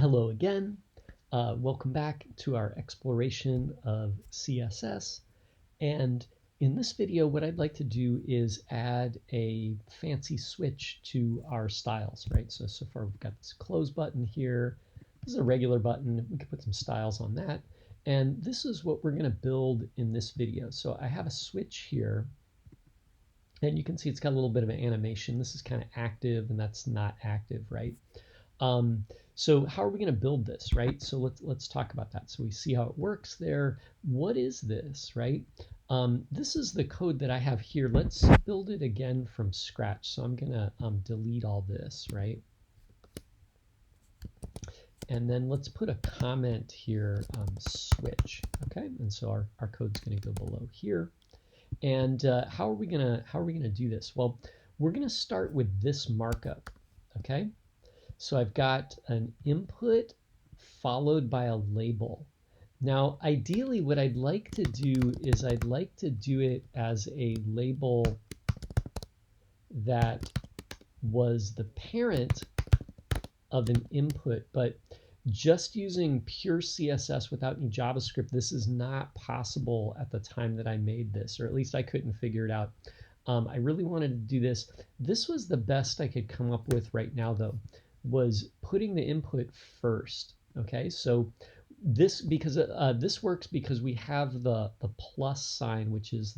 Hello again. Welcome back to our exploration of CSS. And in this video, what I'd like to do is add a fancy switch to our styles, right? So far we've got this close button here. This is a regular button. We can put some styles on that. And this is what we're going to build in this video. So I have a switch here. And you can see it's got a little bit of an animation. This is kind of active and that's not active, right? So how are we going to build this, right? So let's talk about that. So we see how it works there. What is this, right? This is the code that I have here. Let's build it again from scratch. So I'm going to delete all this, right? And then let's put a comment here, switch, okay? And so our code's going to go below here. And how are we gonna do this? Well, we're gonna start with this markup, okay? So I've got an input followed by a label. Now, ideally, what I'd like to do is I'd like to do it as a label that was the parent of an input, but just using pure CSS without any JavaScript, this is not possible at the time that I made this, or at least I couldn't figure it out. I really wanted to do this. This was the best I could come up with right now, though, was putting the input first. Okay, so this this works because we have the plus sign, which is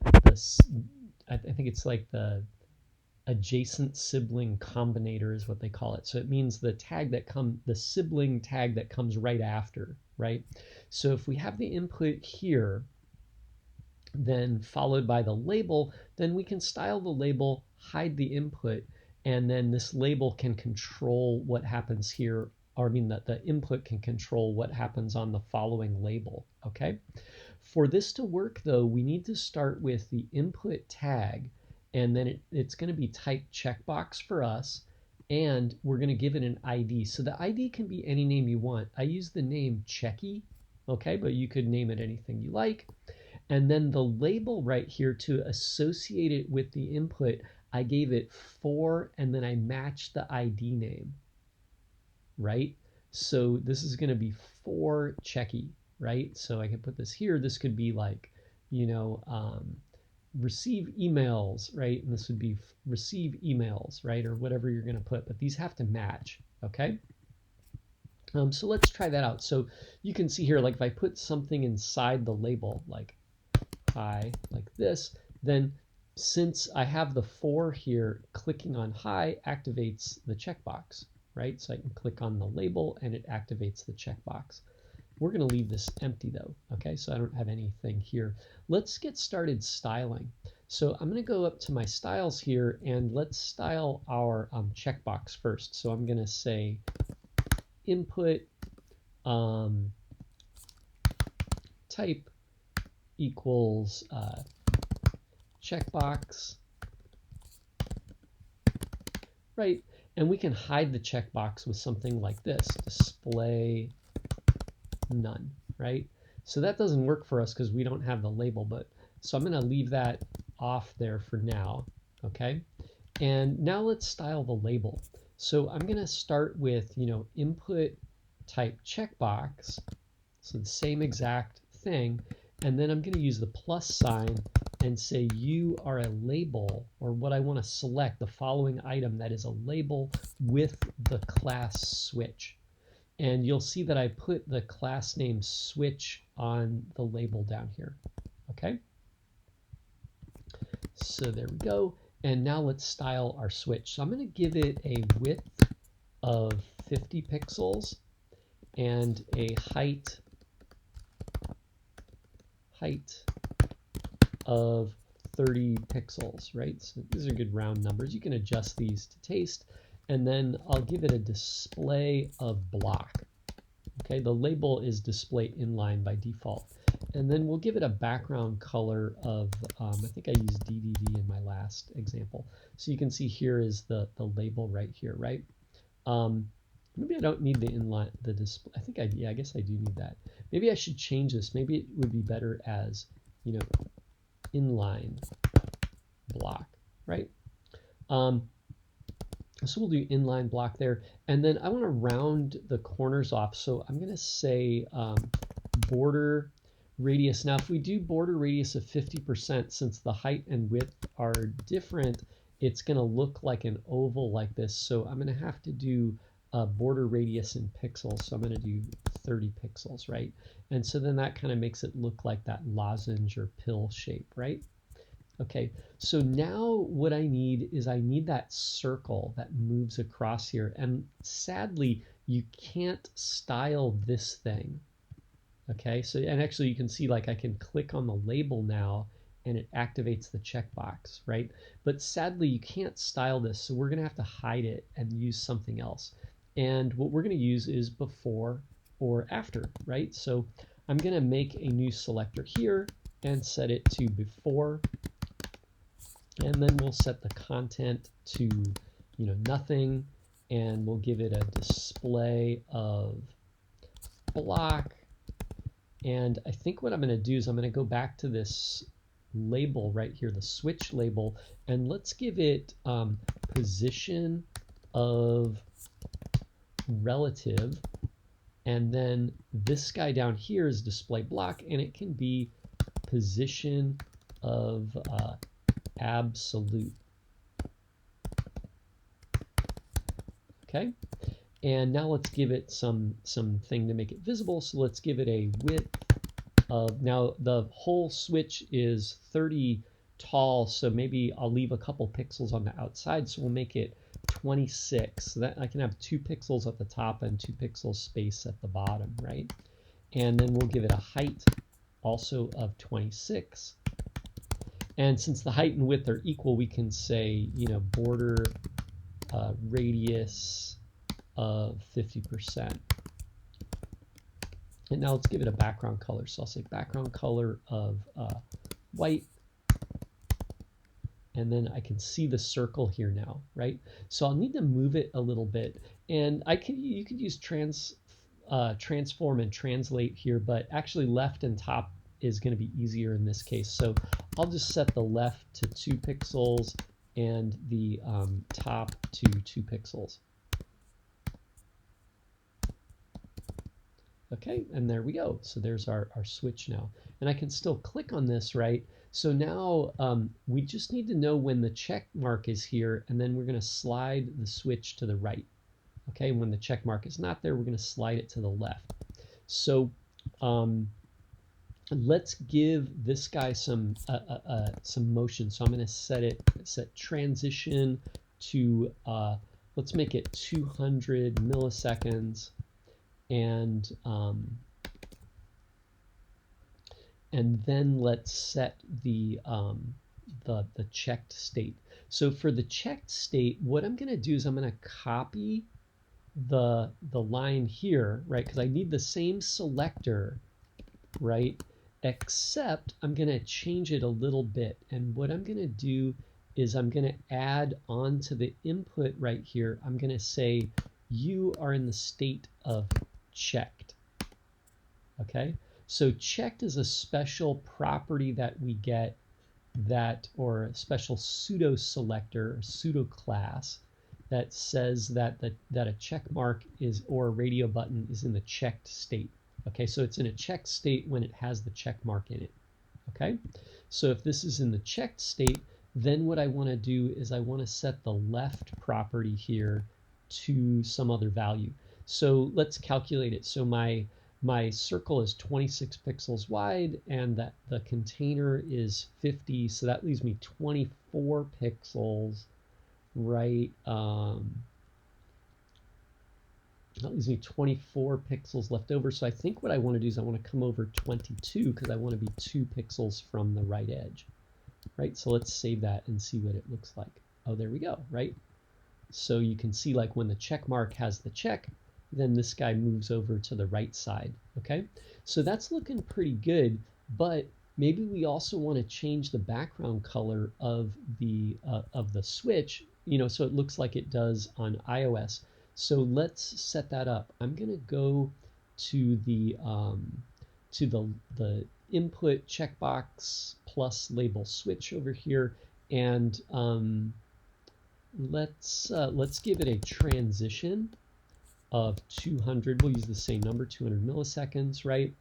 I think it's like the adjacent sibling combinator is what they call it. So it means the sibling tag that comes right after, right? So if we have the input here, then followed by the label, then we can style the label, hide the input, and then this label can control what happens here, or I mean that the input can control what happens on the following label, okay? For this to work though, we need to start with the input tag, and then it's going to be type checkbox for us, and we're going to give it an ID. So the ID can be any name you want. I use the name Checky, okay, but you could name it anything you like. And then the label right here, to associate it with the input, I gave it 4, and then I matched the ID name, right? So this is going to be 4 Checky, right? So I can put this here. This could be like, you know, receive emails, right? And this would be receive emails, right? Or whatever you're going to put, but these have to match, okay? So let's try that out. So you can see here, like if I put something inside the label, like hi, like this, then since I have the 4 here, clicking on hi activates the checkbox, right? So I can click on the label and it activates the checkbox. We're going to leave this empty though, okay? So I don't have anything here. Let's get started styling. So I'm going to go up to my styles here and let's style our checkbox first. So I'm going to say input type equals checkbox, right? And we can hide the checkbox with something like this, display none, right? So that doesn't work for us because we don't have the label, but so I'm going to leave that off there for now, okay? And now let's style the label. So I'm going to start with, you know, input type checkbox, so the same exact thing, and then I'm going to use the plus sign and say you are a label, or what I want to select, the following item that is a label with the class switch. And you'll see that I put the class name switch on the label down here, okay? So there we go. And now let's style our switch. So I'm going to give it a width of 50 pixels and a height of 30 pixels, right? So these are good round numbers. You can adjust these to taste. And then I'll give it a display of block. Okay, the label is display inline by default. And then we'll give it a background color of, I think I used DDD in my last example. So you can see here is the label right here, right? Maybe I don't need the inline, the display. I guess I do need that. Maybe I should change this. Maybe it would be better as, you know, inline block, right? So we'll do inline block there. And then I want to round the corners off. So I'm going to say border radius. Now, if we do border radius of 50%, since the height and width are different, it's going to look like an oval like this. So I'm going to have to do a border radius in pixels. So I'm going to do 30 pixels, right? And so then that kind of makes it look like that lozenge or pill shape, right? Okay, so now what I need is I need that circle that moves across here. And sadly, you can't style this thing. Okay, so and actually you can see like I can click on the label now and it activates the checkbox, right? But sadly, you can't style this, so we're gonna have to hide it and use something else. And what we're gonna use is before or after, right? So I'm gonna make a new selector here and set it to before. And then we'll set the content to, nothing, and we'll give it a display of block. And I think what I'm going to do is I'm going to go back to this label right here, the switch label, and let's give it position of relative. And then this guy down here is display block, and it can be position of absolute. Okay, and now let's give it something to make it visible. So let's give it a width of, now the whole switch is 30 tall, so maybe I'll leave a couple pixels on the outside, so we'll make it 26, so that I can have 2 pixels at the top and 2 pixels space at the bottom, right? And then we'll give it a height also of 26. And since the height and width are equal, we can say, border radius of 50%. And now let's give it a background color. So I'll say background color of white. And then I can see the circle here now, right? So I'll need to move it a little bit. And you could use transform and translate here, but actually left and top is going to be easier in this case. So I'll just set the left to 2 pixels and the top to 2 pixels. Okay, and there we go. So there's our switch now. And I can still click on this, right? So now we just need to know when the check mark is here, and then we're going to slide the switch to the right. Okay, when the check mark is not there, we're going to slide it to the left. So let's give this guy some motion. So I'm going to set transition to let's make it 200 milliseconds, and then let's set the checked state. So for the checked state, what I'm going to do is I'm going to copy the line here, right? Because I need the same selector, right? Except I'm going to change it a little bit. And what I'm going to do is I'm going to add on to the input right here, I'm going to say you are in the state of checked. Okay, so checked is a special property that we get, or a special pseudo selector or pseudo class that says that a check mark is, or a radio button is in the checked state. Okay, so it's in a checked state when it has the check mark in it. Okay, so if this is in the checked state, then what I want to do is I want to set the left property here to some other value. So let's calculate it. So my circle is 26 pixels wide, and that the container is 50, so that leaves me 24 pixels, right? That leaves me 24 pixels left over. So I think what I want to do is I want to come over 22 because I want to be 2 pixels from the right edge, right? So let's save that and see what it looks like. Oh, there we go, right? So you can see like when the check mark has the check, then this guy moves over to the right side, okay? So that's looking pretty good, but maybe we also want to change the background color of the switch, so it looks like it does on iOS. So let's set that up. I'm going to go to the input checkbox plus label switch over here, and let's give it a transition of 200. We'll use the same number, 200 milliseconds, right?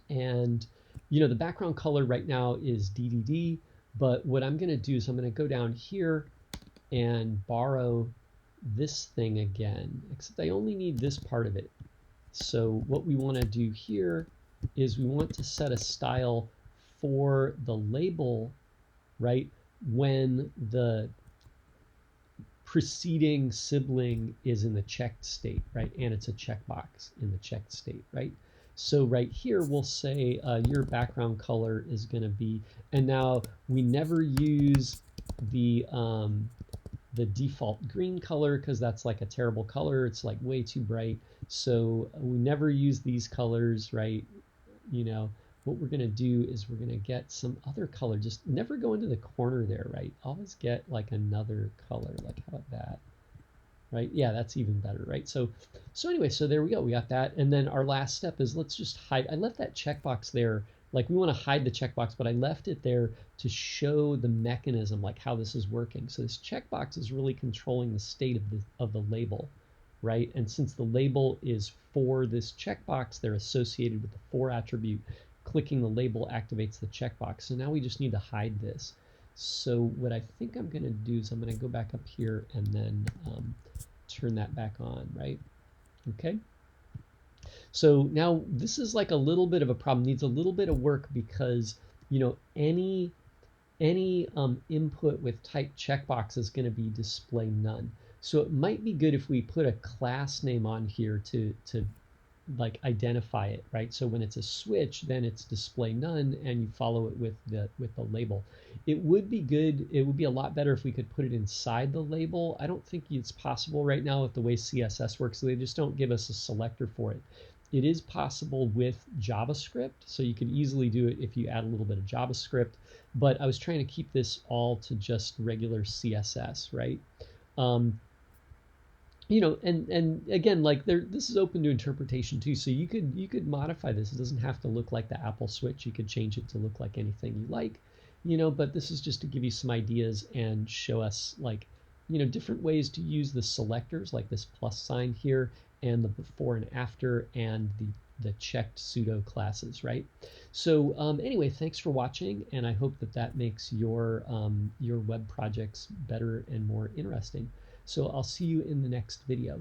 And the background color right now is DDD, but what I'm going to do is I'm going to go down here and borrow this thing again, except I only need this part of it. So what we want to do here is we want to set a style for the label, right, when the preceding sibling is in the checked state, right, and it's a checkbox in the checked state, right? So right here we'll say your background color is going to be, and now we never use the default green color because that's like a terrible color. It's like way too bright. So we never use these colors, right? What we're going to do is we're going to get some other color. Just never go into the corner there, right? Always get like another color. Like, how about that? Right? Yeah, that's even better, right? So anyway, so there we go. We got that. And then our last step is let's just hide. I left that checkbox there. Like, we want to hide the checkbox, but I left it there to show the mechanism, like how this is working. So this checkbox is really controlling the state of the label, right? And since the label is for this checkbox, they're associated with the for attribute. Clicking the label activates the checkbox. So now we just need to hide this. So what I think I'm going to do is I'm going to go back up here and then turn that back on, right? Okay. So now this is like a little bit of a problem, needs a little bit of work because, any input with type checkbox is going to be display none. So it might be good if we put a class name on here to like identify it, right? So when it's a switch, then it's display none, and you follow it with the label. It would be good. It would be a lot better if we could put it inside the label. I don't think it's possible right now with the way CSS works. So they just don't give us a selector for it. It is possible with JavaScript, so you could easily do it if you add a little bit of JavaScript. But I was trying to keep this all to just regular CSS, right? And again, like this is open to interpretation too. So you could modify this. It doesn't have to look like the Apple switch. You could change it to look like anything you like, but this is just to give you some ideas and show us like, different ways to use the selectors, like this plus sign here, and the before and after, and the checked pseudo classes, right? So anyway, thanks for watching, and I hope that makes your web projects better and more interesting. So I'll see you in the next video.